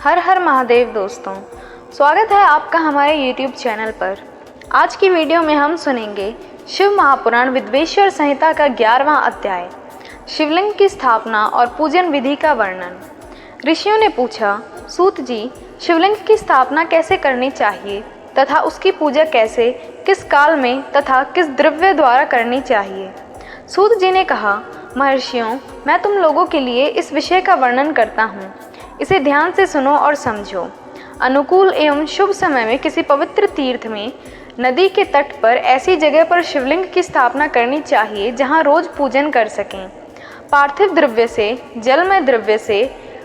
हर हर महादेव दोस्तों, स्वागत है आपका हमारे YouTube चैनल पर। आज की वीडियो में हम सुनेंगे शिव महापुराण विद्वेश्वर संहिता का 11वां अध्याय, शिवलिंग की स्थापना और पूजन विधि का वर्णन। ऋषियों ने पूछा, सूत जी, शिवलिंग की स्थापना कैसे करनी चाहिए तथा उसकी पूजा कैसे, किस काल में तथा किस द्रव्य द्वारा करनी चाहिए। सूत जी ने कहा, महर्षियों, मैं तुम लोगों के लिए इस विषय का वर्णन करता हूँ, इसे ध्यान से सुनो और समझो। अनुकूल एवं शुभ समय में किसी पवित्र तीर्थ में नदी के तट पर ऐसी जगह पर शिवलिंग की स्थापना करनी चाहिए जहाँ रोज पूजन कर सकें। पार्थिव द्रव्य से, जलमय द्रव्य से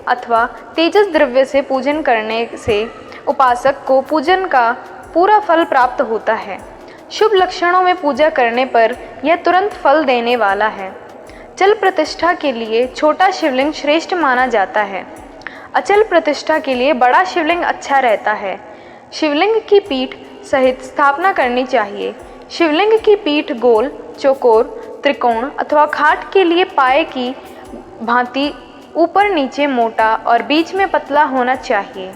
अथवा तेजस द्रव्य से पूजन करने से उपासक को पूजन का पूरा फल प्राप्त होता है। शुभ लक्षणों में पूजा करने पर यह तुरंत फल देने वाला है। चल प्रतिष्ठा के लिए छोटा शिवलिंग श्रेष्ठ माना जाता है। अचल प्रतिष्ठा के लिए बड़ा शिवलिंग अच्छा रहता है। शिवलिंग की पीठ सहित स्थापना करनी चाहिए। शिवलिंग की पीठ गोल, चौकोर, त्रिकोण अथवा खाट के लिए पाए की भांति ऊपर नीचे मोटा और बीच में पतला होना चाहिए।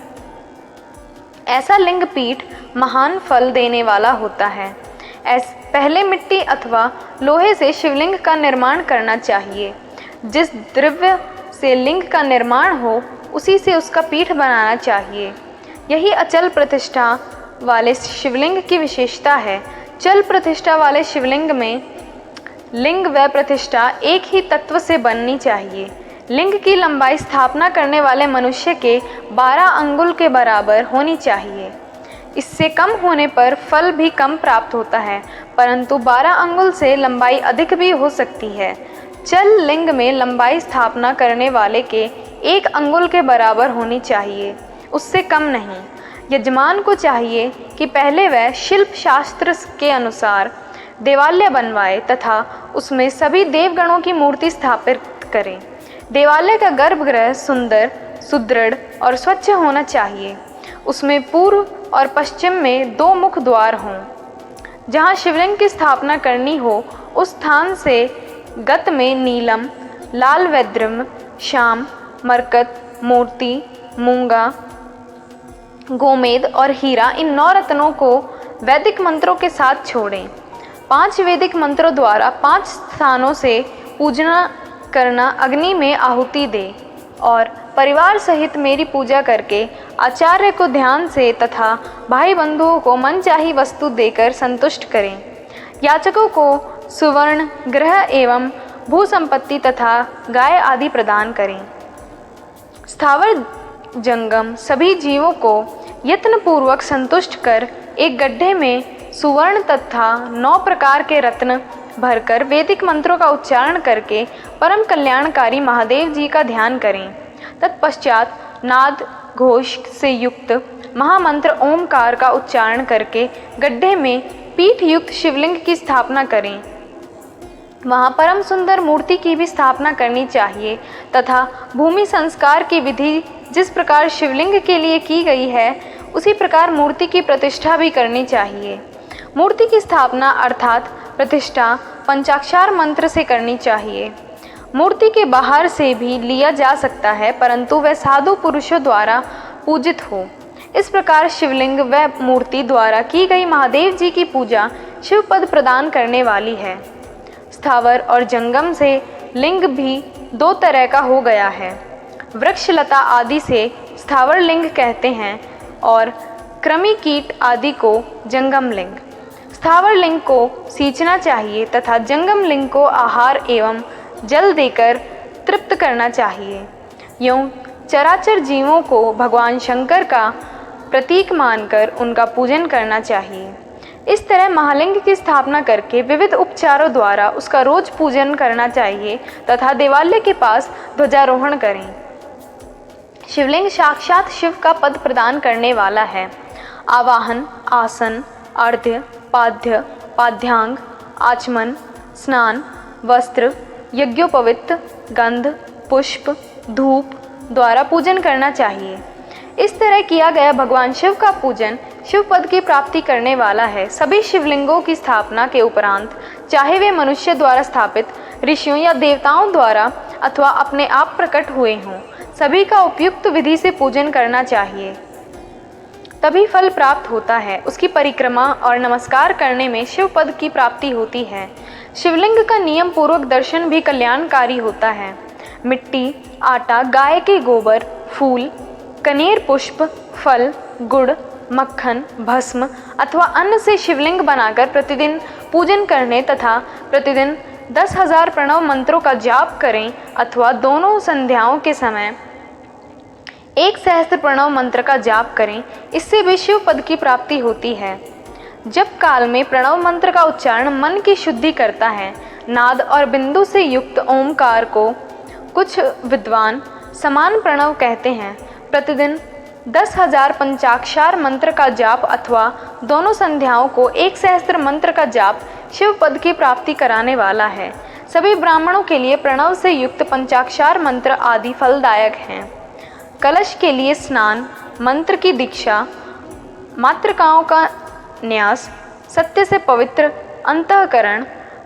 ऐसा लिंग पीठ महान फल देने वाला होता है। पहले मिट्टी अथवा लोहे से शिवलिंग का निर्माण करना चाहिए। जिस द्रव्य से लिंग का निर्माण हो उसी से उसका पीठ बनाना चाहिए। यही अचल प्रतिष्ठा वाले शिवलिंग की विशेषता है। चल प्रतिष्ठा वाले शिवलिंग में लिंग व प्रतिष्ठा एक ही तत्व से बननी चाहिए। लिंग की लंबाई स्थापना करने वाले मनुष्य के 12 अंगुल के बराबर होनी चाहिए। इससे कम होने पर फल भी कम प्राप्त होता है, परंतु 12 अंगुल से लंबाई अधिक भी हो सकती है। चल लिंग में लंबाई स्थापना करने वाले के 1 अंगुल के बराबर होनी चाहिए, उससे कम नहीं। यजमान को चाहिए कि पहले वह शिल्प शास्त्र के अनुसार देवालय बनवाए तथा उसमें सभी देवगणों की मूर्ति स्थापित करें। देवालय का गर्भगृह सुंदर, सुदृढ़ और स्वच्छ होना चाहिए। उसमें पूर्व और पश्चिम में 2 मुख द्वार हों। जहाँ शिवलिंग की स्थापना करनी हो उस स्थान से गत में नीलम, लाल वैद्रम, श्याम, मरकत, मोती, मूंगा, गोमेद और हीरा, इन 9 रत्नों को वैदिक मंत्रों के साथ छोड़ें। 5 वैदिक मंत्रों द्वारा 5 स्थानों से पूजना करना अग्नि में आहुति दे और परिवार सहित मेरी पूजा करके आचार्य को ध्यान से तथा भाई बंधुओं को मनचाही वस्तु देकर संतुष्ट करें। याचकों को सुवर्ण, ग्रह एवं भू संपत्ति तथा गाय आदि प्रदान करें। स्थावर जंगम सभी जीवों को यत्नपूर्वक संतुष्ट कर एक गड्ढे में सुवर्ण तथा 9 प्रकार के रत्न भरकर वैदिक मंत्रों का उच्चारण करके परम कल्याणकारी महादेव जी का ध्यान करें। तत्पश्चात नाद घोष से युक्त महामंत्र ओमकार का उच्चारण करके गड्ढे में पीठ युक्त शिवलिंग की स्थापना करें। वहाँ परम सुंदर मूर्ति की भी स्थापना करनी चाहिए तथा भूमि संस्कार की विधि जिस प्रकार शिवलिंग के लिए की गई है उसी प्रकार मूर्ति की प्रतिष्ठा भी करनी चाहिए। मूर्ति की स्थापना अर्थात प्रतिष्ठा पंचाक्षर मंत्र से करनी चाहिए। मूर्ति के बाहर से भी लिया जा सकता है, परंतु वह साधु पुरुषों द्वारा पूजित हो। इस प्रकार शिवलिंग व मूर्ति द्वारा की गई महादेव जी की पूजा शिव पद प्रदान करने वाली है। स्थावर और जंगम से लिंग भी 2 तरह का हो गया है। वृक्ष लता आदि से स्थावर लिंग कहते हैं और कृमि कीट आदि को जंगम लिंग। स्थावर लिंग को सींचना चाहिए तथा जंगम लिंग को आहार एवं जल देकर तृप्त करना चाहिए। यूं चराचर जीवों को भगवान शंकर का प्रतीक मानकर उनका पूजन करना चाहिए। इस तरह महालिंग की स्थापना करके विविध उपचारों द्वारा उसका रोज पूजन करना चाहिए तथा देवालय के पास ध्वजारोहण करें। शिवलिंग साक्षात शिव का पद प्रदान करने वाला है। आवाहन, आसन, अर्घ्य, पाद्य, पाद्यांग, आचमन, स्नान, वस्त्र, यज्ञोपवीत, गंध, पुष्प, धूप द्वारा पूजन करना चाहिए। इस तरह किया गया भगवान शिव का पूजन शिव पद की प्राप्ति करने वाला है। सभी शिवलिंगों की स्थापना के उपरांत चाहे वे मनुष्य द्वारा स्थापित, ऋषियों या देवताओं द्वारा अथवा अपने आप प्रकट हुए हों, सभी का उपयुक्त विधि से पूजन करना चाहिए, तभी फल प्राप्त होता है। उसकी परिक्रमा और नमस्कार करने में शिव पद की प्राप्ति होती है। शिवलिंग का नियम पूर्वक दर्शन भी कल्याणकारी होता है। मिट्टी, आटा, गाय के गोबर, फूल, कनेर पुष्प, फल, गुड़, मक्खन, भस्म अथवा अन्न से शिवलिंग बनाकर प्रतिदिन पूजन करने तथा प्रतिदिन 10,000 प्रणव मंत्रों का जाप करें अथवा दोनों संध्याओं के समय 1 सहस्त्र प्रणव मंत्र का जाप करें, इससे भी शिव पद की प्राप्ति होती है। जप काल में प्रणव मंत्र का उच्चारण मन की शुद्धि करता है। नाद और बिंदु से युक्त ओमकार को कुछ विद्वान समान प्रणव कहते हैं। प्रतिदिन 10,000 पंचाक्षर मंत्र का जाप अथवा दोनों संध्याओं को 1 सहस्त्र मंत्र का जाप शिव पद की प्राप्ति कराने वाला है। सभी ब्राह्मणों के लिए प्रणव से युक्त पंचाक्षर मंत्र आदि फलदायक हैं। कलश के लिए स्नान, मंत्र की दीक्षा, मातृकाओं का न्यास, सत्य से पवित्र अंतःकरण,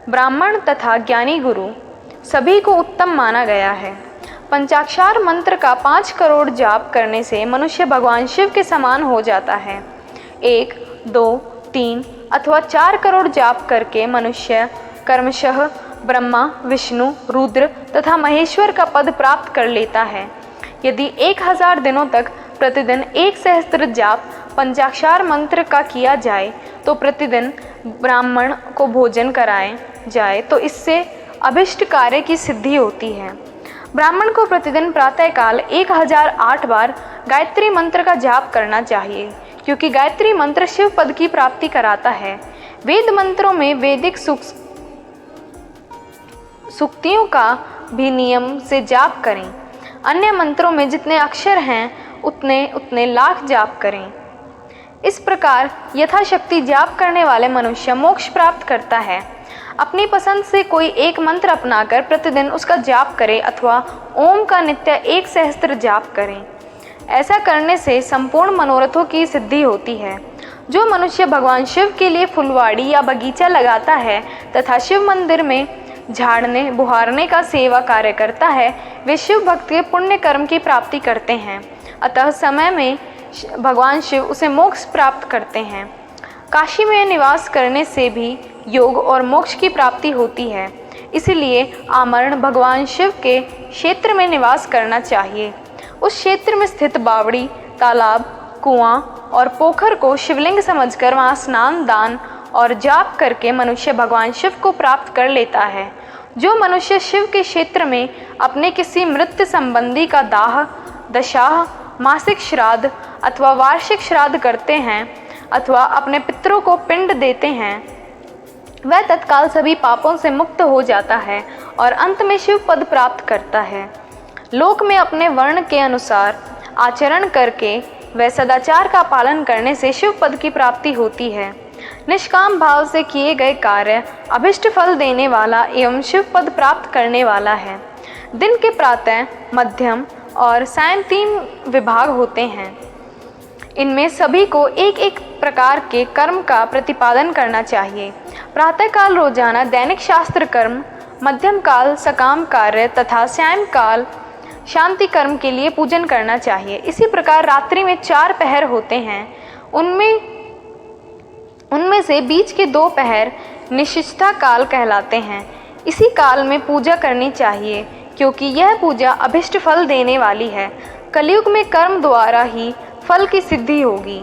ब्राह्मण तथा ज्ञानी गुरु सभी को उत्तम माना गया है। पंचाक्षर मंत्र का 5 करोड़ जाप करने से मनुष्य भगवान शिव के समान हो जाता है। 1, 2, 3 अथवा 4 करोड़ जाप करके मनुष्य कर्मशः ब्रह्मा, विष्णु, रुद्र तथा महेश्वर का पद प्राप्त कर लेता है। यदि 1000 दिनों तक प्रतिदिन 1 सहस्त्र जाप पंचाक्षर मंत्र का किया जाए तो प्रतिदिन ब्राह्मण को भोजन कराए जाए तो इससे अभिष्ट कार्य की सिद्धि होती है। ब्राह्मण को प्रतिदिन प्रातःकाल 1008 बार गायत्री मंत्र का जाप करना चाहिए, क्योंकि गायत्री मंत्र शिव पद की प्राप्ति कराता है। वेद मंत्रों में वैदिक सूक्तियों का भी नियम से जाप करें। अन्य मंत्रों में जितने अक्षर हैं उतने लाख जाप करें। इस प्रकार यथाशक्ति जाप करने वाले मनुष्य मोक्ष प्राप्त करता है। अपनी पसंद से कोई एक मंत्र अपनाकर प्रतिदिन उसका जाप करे अथवा ओम का नित्य 1 सहस्त्र जाप करें। ऐसा करने से संपूर्ण मनोरथों की सिद्धि होती है। जो मनुष्य भगवान शिव के लिए फुलवाड़ी या बगीचा लगाता है तथा शिव मंदिर में झाड़ने बुहारने का सेवा कार्य करता है, वे शिव भक्त के पुण्य कर्म की प्राप्ति करते हैं। अतः समय में भगवान शिव उसे मोक्ष प्राप्त करते हैं। काशी में निवास करने से भी योग और मोक्ष की प्राप्ति होती है। इसलिए आमरण भगवान शिव के क्षेत्र में निवास करना चाहिए। उस क्षेत्र में स्थित बावड़ी, तालाब, कुआं और पोखर को शिवलिंग समझकर वहां स्नान, दान और जाप करके मनुष्य भगवान शिव को प्राप्त कर लेता है। जो मनुष्य शिव के क्षेत्र में अपने किसी मृत्यु संबंधी का दाह, दशाह, मासिक श्राद्ध अथवा वार्षिक श्राद्ध करते हैं अथवा अपने पितरों को पिंड देते हैं, वह तत्काल सभी पापों से मुक्त हो जाता है और अंत में शिव पद प्राप्त करता है। लोक में अपने वर्ण के अनुसार आचरण करके वह सदाचार का पालन करने से शिव पद की प्राप्ति होती है। निष्काम भाव से किए गए कार्य अभिष्ट फल देने वाला एवं शिव पद प्राप्त करने वाला है। दिन के प्रातः, मध्यम और सायं 3 विभाग होते हैं। इनमें सभी को एक एक प्रकार के कर्म का प्रतिपादन करना चाहिए। प्रातःकाल रोजाना दैनिक शास्त्र कर्म, मध्यम काल सकाम कार्य तथा सायं काल शांति कर्म के लिए पूजन करना चाहिए। इसी प्रकार रात्रि में 4 पहर होते हैं। उनमें से बीच के 2 पहर निशिष्टा काल कहलाते हैं। इसी काल में पूजा करनी चाहिए, क्योंकि यह पूजा अभिष्ट फल देने वाली है। कलयुग में कर्म द्वारा ही फल की सिद्धि होगी।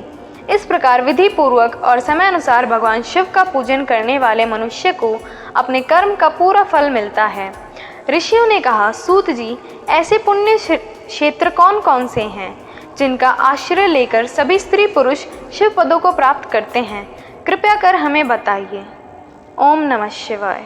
इस प्रकार विधि पूर्वक और समय अनुसार भगवान शिव का पूजन करने वाले मनुष्य को अपने कर्म का पूरा फल मिलता है। ऋषियों ने कहा, सूत जी, ऐसे पुण्य क्षेत्र कौन कौन से हैं जिनका आश्रय लेकर सभी स्त्री पुरुष शिव पदों को प्राप्त करते हैं? कृपया कर हमें बताइए। ओम नमः शिवाय।